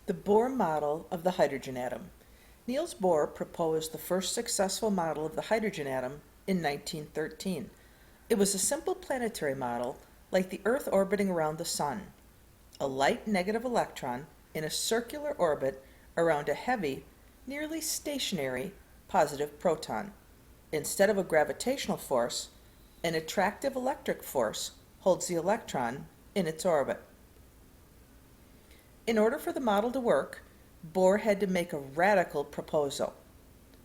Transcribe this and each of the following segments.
The Bohr model of the hydrogen atom. Niels Bohr proposed the first successful model of the hydrogen atom in 1913. It was a simple planetary model, like the Earth orbiting around the Sun. A light negative electron in a circular orbit around a heavy, nearly stationary, positive proton. Instead of a gravitational force, an attractive electric force holds the electron in its orbit. In order for the model to work, Bohr had to make a radical proposal.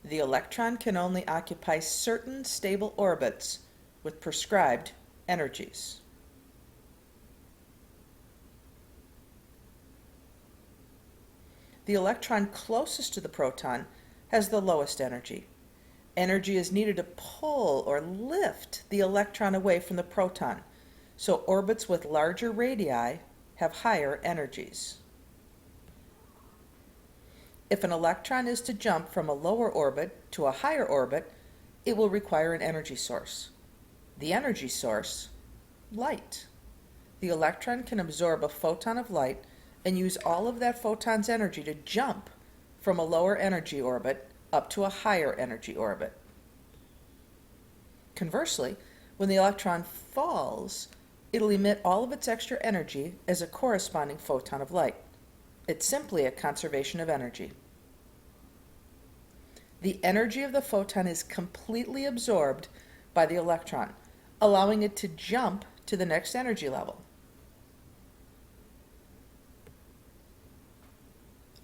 The electron can only occupy certain stable orbits with prescribed energies. The electron closest to the proton has the lowest energy. Energy is needed to pull or lift the electron away from the proton, so orbits with larger radii have higher energies. If an electron is to jump from a lower orbit to a higher orbit, it will require an energy source. The energy source, light. The electron can absorb a photon of light and use all of that photon's energy to jump from a lower energy orbit up to a higher energy orbit. Conversely, when the electron falls, it'll emit all of its extra energy as a corresponding photon of light. It's simply a conservation of energy. The energy of the photon is completely absorbed by the electron, allowing it to jump to the next energy level.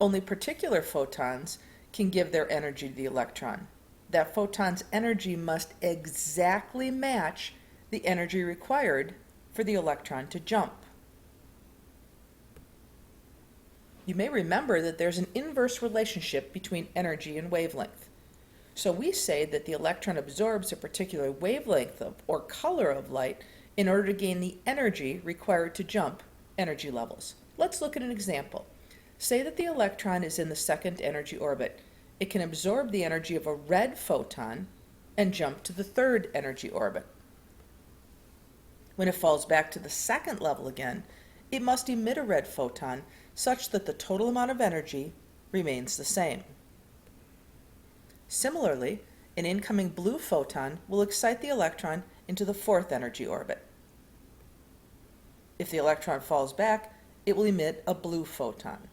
Only particular photons can give their energy to the electron. That photon's energy must exactly match the energy required for the electron to jump. You may remember that there's an inverse relationship between energy and wavelength. So we say that the electron absorbs a particular wavelength or color of light in order to gain the energy required to jump energy levels. Let's look at an example. Say that the electron is in the second energy orbit. It can absorb the energy of a red photon and jump to the third energy orbit. When it falls back to the second level again, it must emit a red photon such that the total amount of energy remains the same. Similarly, an incoming blue photon will excite the electron into the fourth energy orbit. If the electron falls back, it will emit a blue photon.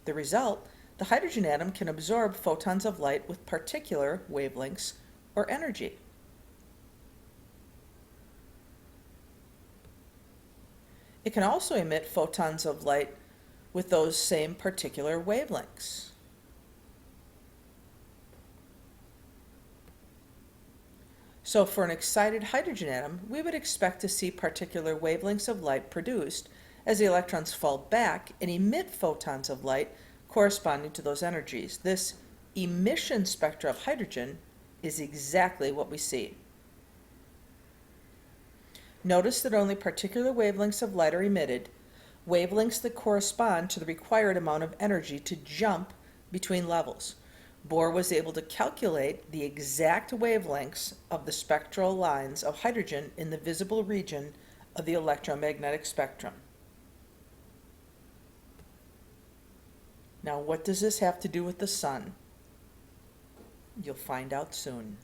The result, the hydrogen atom can absorb photons of light with particular wavelengths or energy. It can also emit photons of light with those same particular wavelengths. So for an excited hydrogen atom, we would expect to see particular wavelengths of light produced as the electrons fall back and emit photons of light corresponding to those energies. This emission spectra of hydrogen is exactly what we see. Notice that only particular wavelengths of light are emitted, wavelengths that correspond to the required amount of energy to jump between levels. Bohr was able to calculate the exact wavelengths of the spectral lines of hydrogen in the visible region of the electromagnetic spectrum. Now, what does this have to do with the sun? You'll find out soon.